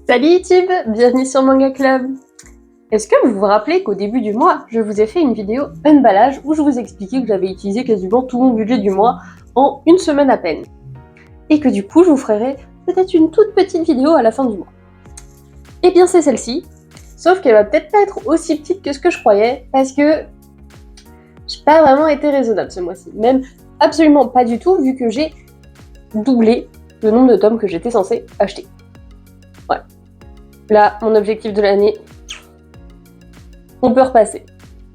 Salut YouTube, bienvenue sur Manga Club. Est-ce que vous vous rappelez qu'au début du mois, je vous ai fait une vidéo unballage où je vous expliquais que j'avais utilisé quasiment tout mon budget du mois en une semaine à peine. Et que du coup, je vous ferai peut-être une toute petite vidéo à la fin du mois. Eh bien c'est celle-ci, sauf qu'elle va peut-être pas être aussi petite que ce que je croyais, parce que j'ai pas vraiment été raisonnable ce mois-ci. Même absolument pas du tout, vu que j'ai doublé le nombre de tomes que j'étais censée acheter. Voilà. Là, mon objectif de l'année, on peut repasser.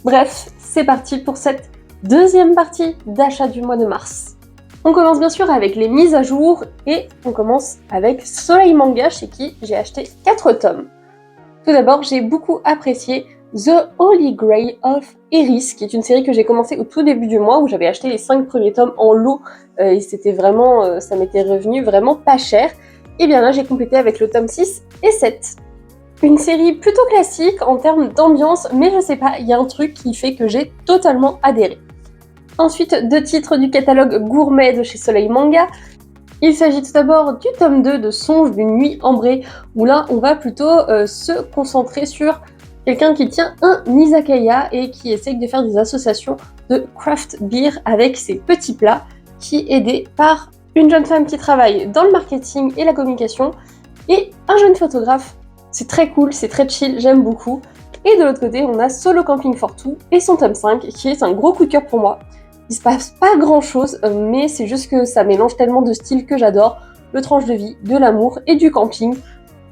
Bref, c'est parti pour cette deuxième partie d'achat du mois de mars. On commence bien sûr avec les mises à jour et on commence avec Soleil Manga chez qui j'ai acheté 4 tomes. Tout d'abord, j'ai beaucoup apprécié The Holy Grail of Eris, qui est une série que j'ai commencé au tout début du mois où j'avais acheté les 5 premiers tomes en lot et c'était vraiment, ça m'était revenu vraiment pas cher. Et bien là, j'ai complété avec le tome 6 et 7. Une série plutôt classique en termes d'ambiance, mais je sais pas, il y a un truc qui fait que j'ai totalement adhéré. Ensuite, 2 titres du catalogue gourmet de chez Soleil Manga. Il s'agit tout d'abord du tome 2 de Songe d'une nuit ambrée, où là on va plutôt se concentrer sur quelqu'un qui tient un izakaya et qui essaye de faire des associations de craft beer avec ses petits plats, qui est aidé par une jeune femme qui travaille dans le marketing et la communication, et un jeune photographe. C'est très cool, c'est très chill, j'aime beaucoup. Et de l'autre côté, on a Solo Camping for Two et son tome 5, qui est un gros coup de cœur pour moi. Il se passe pas grand chose, mais c'est juste que ça mélange tellement de styles que j'adore, le tranche de vie, de l'amour et du camping,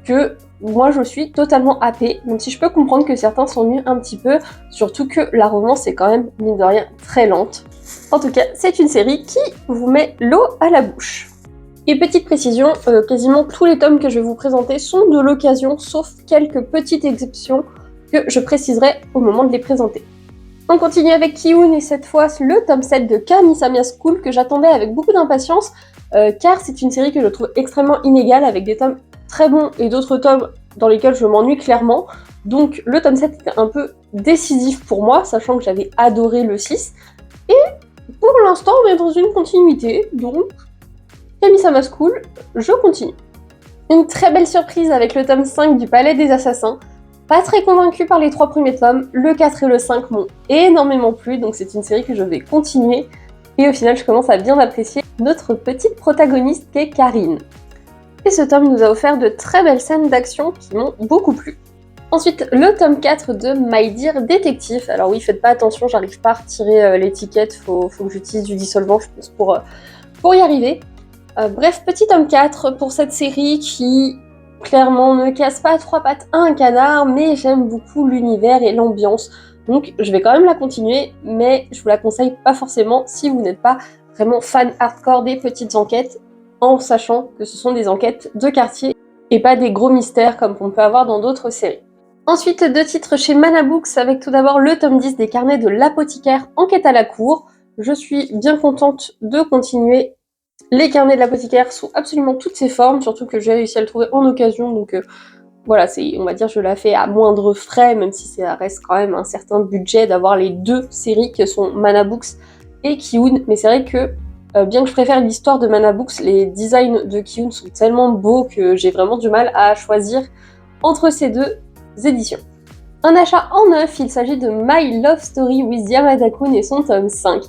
que moi je suis totalement happée, même si je peux comprendre que certains s'ennuient un petit peu, surtout que la romance est quand même, mine de rien, très lente. En tout cas, c'est une série qui vous met l'eau à la bouche. Et petite précision, quasiment tous les tomes que je vais vous présenter sont de l'occasion, sauf quelques petites exceptions que je préciserai au moment de les présenter. On continue avec Ki-hoon et cette fois le tome 7 de Kamisama School que j'attendais avec beaucoup d'impatience car c'est une série que je trouve extrêmement inégale avec des tomes très bons et d'autres tomes dans lesquels je m'ennuie clairement. Donc le tome 7 était un peu décisif pour moi, sachant que j'avais adoré le 6. Et pour l'instant on est dans une continuité, donc Kamisama School, je continue. Une très belle surprise avec le tome 5 du Palais des Assassins. Pas très convaincue par les 3 premiers tomes, le 4 et le 5 m'ont énormément plu, donc c'est une série que je vais continuer. Et au final, je commence à bien apprécier notre petite protagoniste qu'est Karine. Et ce tome nous a offert de très belles scènes d'action qui m'ont beaucoup plu. Ensuite, le tome 4 de My Dear Detective. Alors oui, faites pas attention, j'arrive pas à retirer l'étiquette, faut que j'utilise du dissolvant, je pense, pour y arriver. Bref, petit tome 4 pour cette série qui, clairement, ne casse pas 3 pattes à un canard, mais j'aime beaucoup l'univers et l'ambiance. Donc je vais quand même la continuer, mais je vous la conseille pas forcément si vous n'êtes pas vraiment fan hardcore des petites enquêtes, en sachant que ce sont des enquêtes de quartier et pas des gros mystères comme on peut avoir dans d'autres séries. Ensuite, 2 titres chez Mana Books, avec tout d'abord le tome 10 des carnets de l'apothicaire Enquête à la cour. Je suis bien contente de continuer. Les carnets de l'apothicaire sous absolument toutes ses formes, surtout que j'ai réussi à le trouver en occasion, donc voilà, on va dire je la fais à moindre frais, même si ça reste quand même un certain budget d'avoir les 2 séries que sont Mana Books et Ki-hoon, mais c'est vrai que bien que je préfère l'histoire de Mana Books, les designs de Ki-hoon sont tellement beaux que j'ai vraiment du mal à choisir entre ces 2 éditions. Un achat en neuf, il s'agit de My Love Story with Yamada-kun et son tome 5.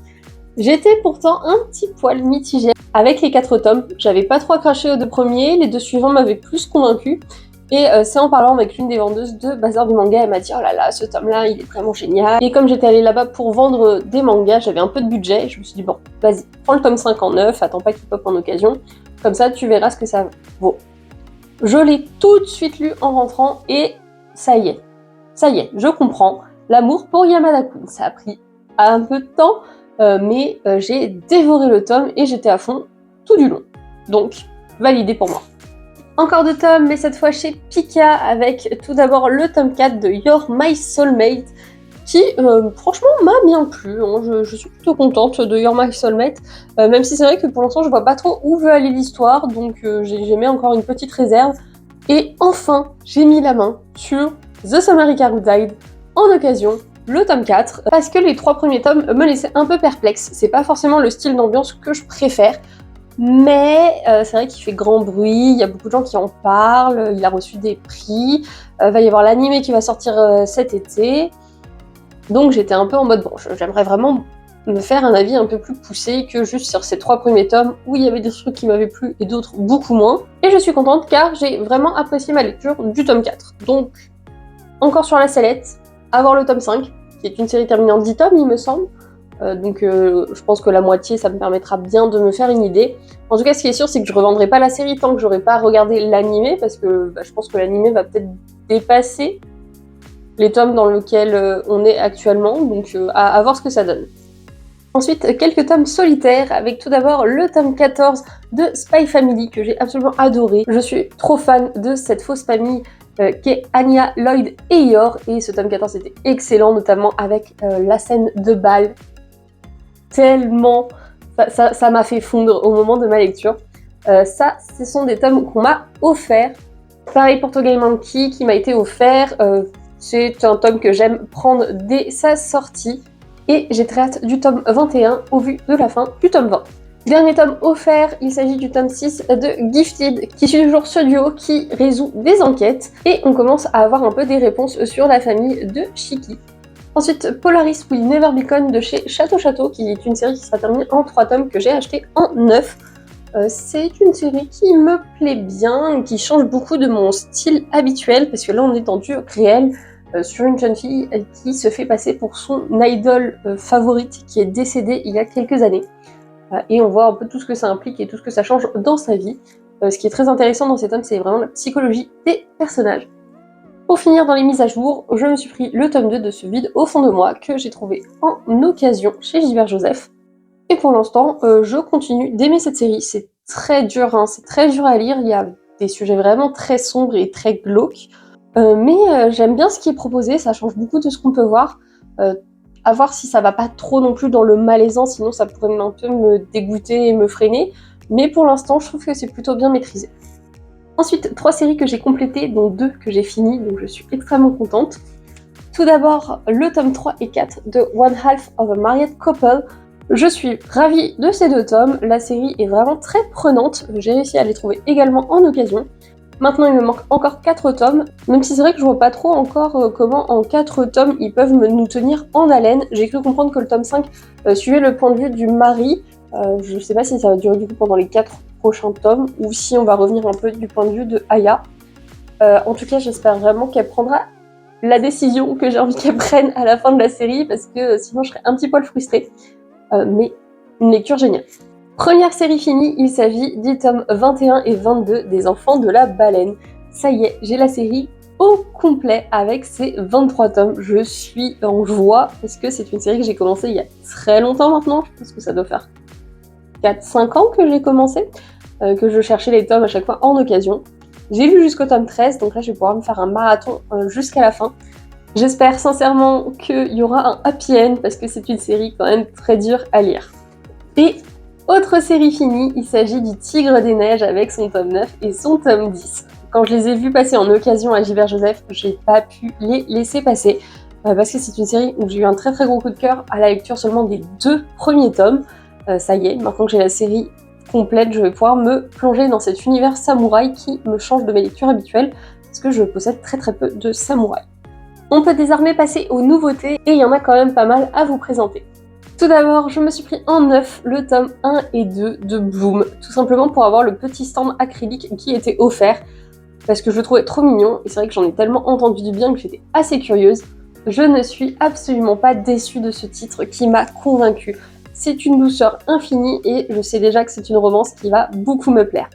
J'étais pourtant un petit poil mitigée avec les 4 tomes, j'avais pas trop craché aux 2 premiers, les 2 suivants m'avaient plus convaincue, et c'est en parlant avec l'une des vendeuses de Bazar du Manga, elle m'a dit « Oh là là, ce tome-là, il est vraiment génial !» Et comme j'étais allée là-bas pour vendre des mangas, j'avais un peu de budget, je me suis dit « Bon, vas-y, prends le tome 5 en neuf, attends pas qu'il pop en occasion, comme ça tu verras ce que ça vaut. » Je l'ai tout de suite lu en rentrant, et ça y est, je comprends, l'amour pour Yamada-kun, ça a pris un peu de temps, mais j'ai dévoré le tome et j'étais à fond tout du long. Donc, validé pour moi. Encore 2 tomes, mais cette fois chez Pika, avec tout d'abord le tome 4 de You're My Soulmate, qui franchement m'a bien plu. Hein. Je suis plutôt contente de You're My Soulmate, même si c'est vrai que pour l'instant je vois pas trop où veut aller l'histoire, donc j'ai mis encore une petite réserve. Et enfin, j'ai mis la main sur The Samarica Who Died en occasion, le tome 4, parce que les 3 premiers tomes me laissaient un peu perplexe. C'est pas forcément le style d'ambiance que je préfère, mais c'est vrai qu'il fait grand bruit, il y a beaucoup de gens qui en parlent, il a reçu des prix, va y avoir l'anime qui va sortir cet été, donc j'étais un peu en mode bon, j'aimerais vraiment me faire un avis un peu plus poussé que juste sur ces 3 premiers tomes où il y avait des trucs qui m'avaient plu et d'autres beaucoup moins. Et je suis contente car j'ai vraiment apprécié ma lecture du tome 4. Donc, encore sur la sellette, avoir le tome 5, qui est une série terminée en 10 tomes il me semble. Je pense que la moitié ça me permettra bien de me faire une idée. En tout cas, ce qui est sûr, c'est que je revendrai pas la série tant que j'aurai pas regardé l'animé, parce que je pense que l'animé va peut-être dépasser les tomes dans lesquels on est actuellement, donc à voir ce que ça donne. Ensuite, quelques tomes solitaires, avec tout d'abord le tome 14 de Spy Family, que j'ai absolument adoré. Je suis trop fan de cette fausse famille qu'est Anya, Lloyd et Yor, et ce tome 14 était excellent, notamment avec la scène de bal. Tellement... Ça m'a fait fondre au moment de ma lecture. Ça, ce sont des tomes qu'on m'a offerts. Pareil pour Togai Monkey qui m'a été offert. C'est un tome que j'aime prendre dès sa sortie. Et j'ai très hâte du tome 21 au vu de la fin du tome 20. Dernier tome offert, il s'agit du tome 6 de Gifted, qui suit toujours ce duo qui résout des enquêtes. Et on commence à avoir un peu des réponses sur la famille de Shiki. Ensuite, Polaris Will Never Be Gone de chez Château Château, qui est une série qui sera terminée en 3 tomes que j'ai acheté en 9. C'est une série qui me plaît bien, qui change beaucoup de mon style habituel, parce que là on est dans du réel, sur une jeune fille qui se fait passer pour son idole favorite qui est décédée il y a quelques années. Et on voit un peu tout ce que ça implique et tout ce que ça change dans sa vie. Ce qui est très intéressant dans cet tome, c'est vraiment la psychologie des personnages. Pour finir dans les mises à jour, je me suis pris le tome 2 de ce vide au fond de moi que j'ai trouvé en occasion chez Gilbert Joseph. Et pour l'instant, je continue d'aimer cette série. C'est très dur, hein, c'est très dur à lire, il y a des sujets vraiment très sombres et très glauques. Mais j'aime bien ce qui est proposé, ça change beaucoup de ce qu'on peut voir. À voir si ça va pas trop non plus dans le malaisant, sinon ça pourrait un peu me dégoûter et me freiner. Mais pour l'instant, je trouve que c'est plutôt bien maîtrisé. Ensuite, 3 séries que j'ai complétées, dont 2 que j'ai finies, donc je suis extrêmement contente. Tout d'abord, le tome 3 et 4 de One Half of a Married Couple. Je suis ravie de ces 2 tomes, la série est vraiment très prenante, j'ai réussi à les trouver également en occasion. Maintenant, il me manque encore 4 tomes, même si c'est vrai que je vois pas trop encore comment en 4 tomes ils peuvent nous tenir en haleine. J'ai cru comprendre que le tome 5 suivait le point de vue du mari. Je sais pas si ça va durer du coup pendant les 4 prochains tomes, ou si on va revenir un peu du point de vue de Aya. En tout cas, j'espère vraiment qu'elle prendra la décision que j'ai envie qu'elle prenne à la fin de la série, parce que sinon je serais un petit poil frustrée. Mais une lecture géniale. Première série finie, il s'agit des tomes 21 et 22 des Enfants de la Baleine. Ça y est, j'ai la série au complet avec ces 23 tomes. Je suis en joie parce que c'est une série que j'ai commencée il y a très longtemps maintenant. Je pense que ça doit faire 4-5 ans que j'ai commencé, que je cherchais les tomes à chaque fois en occasion. J'ai lu jusqu'au tome 13, donc là je vais pouvoir me faire un marathon jusqu'à la fin. J'espère sincèrement qu'il y aura un happy end parce que c'est une série quand même très dure à lire. Et autre série finie, il s'agit du Tigre des Neiges avec son tome 9 et son tome 10. Quand je les ai vus passer en occasion à Gilbert Joseph, j'ai pas pu les laisser passer parce que c'est une série où j'ai eu un très très gros coup de cœur à la lecture seulement des 2 premiers tomes. Ça y est, maintenant que j'ai la série complète, je vais pouvoir me plonger dans cet univers samouraï qui me change de mes lectures habituelles parce que je possède très très peu de samouraï. On peut désormais passer aux nouveautés et il y en a quand même pas mal à vous présenter. Tout d'abord, je me suis pris en 9 le tome 1 et 2 de Bloom, tout simplement pour avoir le petit stand acrylique qui était offert, parce que je le trouvais trop mignon, et c'est vrai que j'en ai tellement entendu du bien que j'étais assez curieuse. Je ne suis absolument pas déçue de ce titre qui m'a convaincue. C'est une douceur infinie et je sais déjà que c'est une romance qui va beaucoup me plaire.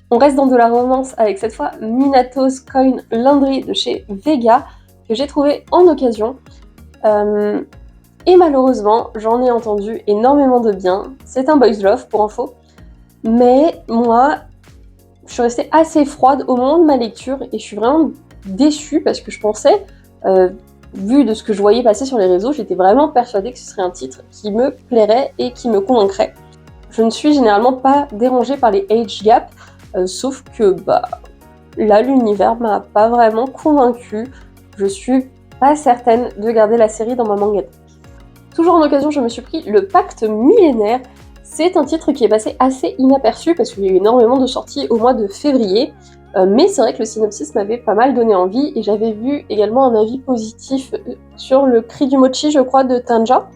On reste dans de la romance avec cette fois Minato's Coin Laundry de chez Vega, que j'ai trouvé en occasion. Et malheureusement, j'en ai entendu énormément de bien. C'est un boys love pour info. Mais moi, je suis restée assez froide au moment de ma lecture et je suis vraiment déçue parce que je pensais, vu de ce que je voyais passer sur les réseaux, j'étais vraiment persuadée que ce serait un titre qui me plairait et qui me convaincrait. Je ne suis généralement pas dérangée par les age gaps, sauf que là l'univers m'a pas vraiment convaincue. Je suis pas certaine de garder la série dans ma manga. Toujours en occasion, je me suis pris le Pacte millénaire. C'est un titre qui est passé assez inaperçu parce qu'il y a eu énormément de sorties au mois de février, mais c'est vrai que le synopsis m'avait pas mal donné envie et j'avais vu également un avis positif sur Le Cri du Mochi, je crois, de Tanja.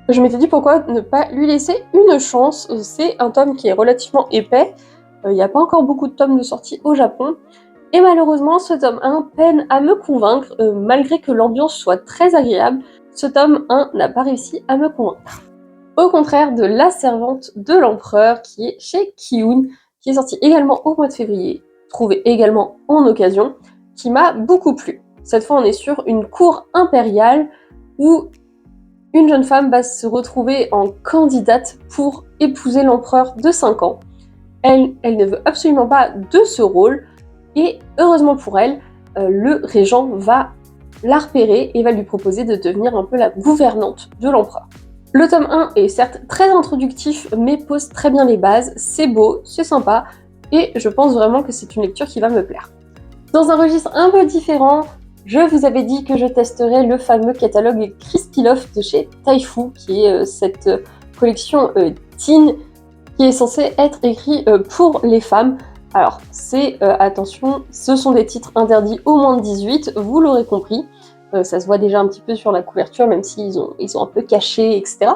Je m'étais dit pourquoi ne pas lui laisser une chance. C'est un tome qui est relativement épais, il n'y a pas encore beaucoup de tomes de sortie au Japon, et malheureusement ce tome 1 peine à me convaincre, malgré que l'ambiance soit très agréable, ce tome 1 n'a pas réussi à me convaincre. Au contraire de La Servante de l'Empereur, qui est chez Kiun, qui est sorti également au mois de février, trouvé également en occasion, qui m'a beaucoup plu. Cette fois on est sur une cour impériale où une jeune femme va se retrouver en candidate pour épouser l'empereur de 5 ans. Elle ne veut absolument pas de ce rôle, et heureusement pour elle, le régent va la repérer et va lui proposer de devenir un peu la gouvernante de l'empereur. Le tome 1 est certes très introductif, mais pose très bien les bases, c'est beau, c'est sympa, et je pense vraiment que c'est une lecture qui va me plaire. Dans un registre un peu différent, je vous avais dit que je testerais le fameux catalogue Crispy Love de chez Taifu, qui est cette collection teen qui est censée être écrite pour les femmes. Alors, attention, ce sont des titres interdits au moins de 18, vous l'aurez compris. Ça se voit déjà un petit peu sur la couverture, même s'ils sont un peu cachés, etc.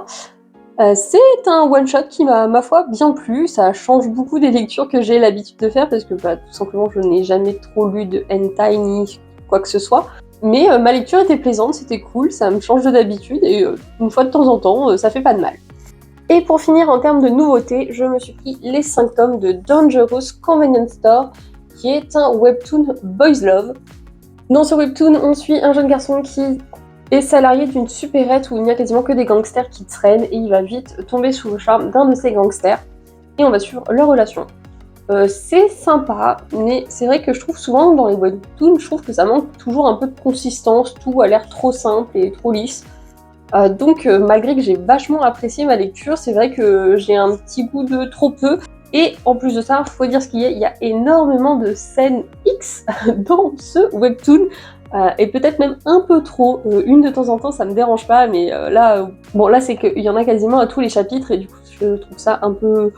C'est un one-shot qui m'a, ma foi, bien plu. Ça change beaucoup des lectures que j'ai l'habitude de faire, parce que tout simplement, je n'ai jamais trop lu de hentai ni quoi que ce soit. Mais ma lecture était plaisante, c'était cool, ça me change de d'habitude, et une fois de temps en temps, ça fait pas de mal. Et pour finir, en termes de nouveautés, je me suis pris les 5 tomes de Dangerous Convenience Store, qui est un webtoon boys love. Dans ce webtoon, on suit un jeune garçon qui est salarié d'une supérette où il n'y a quasiment que des gangsters qui traînent, et il va vite tomber sous le charme d'un de ces gangsters, et on va suivre leur relation. C'est sympa, mais c'est vrai que je trouve souvent dans les webtoons, je trouve que ça manque toujours un peu de consistance, tout a l'air trop simple et trop lisse. Donc malgré que j'ai vachement apprécié ma lecture, c'est vrai que j'ai un petit goût de trop peu. Et en plus de ça, faut dire ce qu'il y a, il y a énormément de scènes X dans ce webtoon, et peut-être même un peu trop. Une de temps en temps, ça me dérange pas, mais là c'est qu'il y en a quasiment à tous les chapitres, et du coup je trouve ça un peu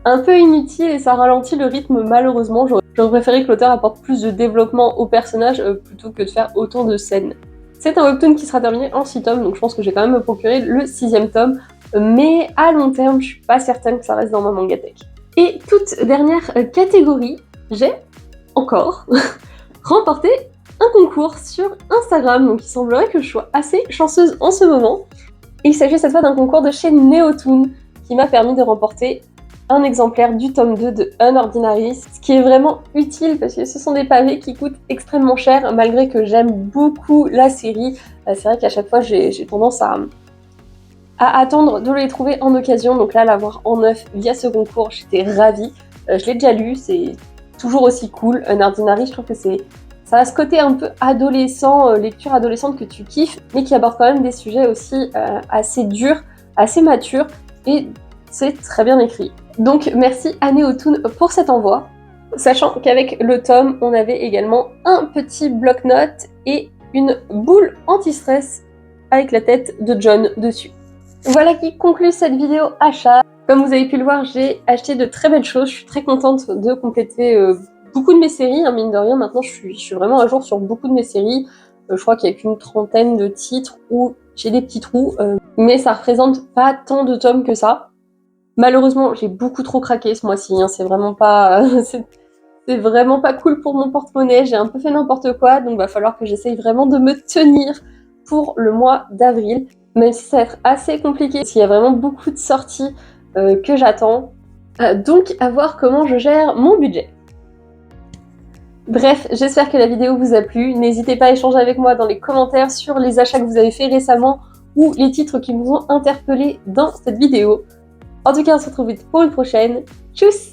un peu inutile, et ça ralentit le rythme malheureusement. J'aurais préféré que l'auteur apporte plus de développement au personnage plutôt que de faire autant de scènes. C'est un webtoon qui sera terminé en 6 tomes, donc je pense que j'ai quand même me procurer le 6e tome, mais à long terme, je suis pas certaine que ça reste dans ma mangatech. Et toute dernière catégorie, j'ai encore remporté un concours sur Instagram, donc il semblerait que je sois assez chanceuse en ce moment. Il s'agit cette fois d'un concours de chez Neotoon, qui m'a permis de remporter un exemplaire du tome 2 de Unordinary, ce qui est vraiment utile parce que ce sont des pavés qui coûtent extrêmement cher, malgré que j'aime beaucoup la série. C'est vrai qu'à chaque fois j'ai tendance à attendre de les trouver en occasion, donc là l'avoir en neuf via ce concours, j'étais ravie. Je l'ai déjà lu, c'est toujours aussi cool. Unordinary, je trouve que ça a ce côté un peu adolescent, lecture adolescente que tu kiffes, mais qui aborde quand même des sujets aussi assez durs, assez matures, et c'est très bien écrit. Donc merci à Neotoon pour cet envoi, sachant qu'avec le tome, on avait également un petit bloc-notes et une boule anti-stress avec la tête de John dessus. Voilà qui conclut cette vidéo achat. Comme vous avez pu le voir, j'ai acheté de très belles choses, je suis très contente de compléter beaucoup de mes séries, hein, mine de rien. Maintenant je suis vraiment à jour sur beaucoup de mes séries. Je crois qu'il y a qu'une trentaine de titres où j'ai des petits trous, mais ça représente pas tant de tomes que ça. Malheureusement, j'ai beaucoup trop craqué ce mois-ci, hein, c'est vraiment pas cool pour mon porte-monnaie, j'ai un peu fait n'importe quoi, donc va falloir que j'essaye vraiment de me tenir pour le mois d'avril, même si ça va être assez compliqué, parce qu'il y a vraiment beaucoup de sorties que j'attends, donc à voir comment je gère mon budget. Bref, j'espère que la vidéo vous a plu, n'hésitez pas à échanger avec moi dans les commentaires sur les achats que vous avez fait récemment, ou les titres qui vous ont interpellé dans cette vidéo. En tout cas, on se retrouve vite pour une prochaine. Tchuss!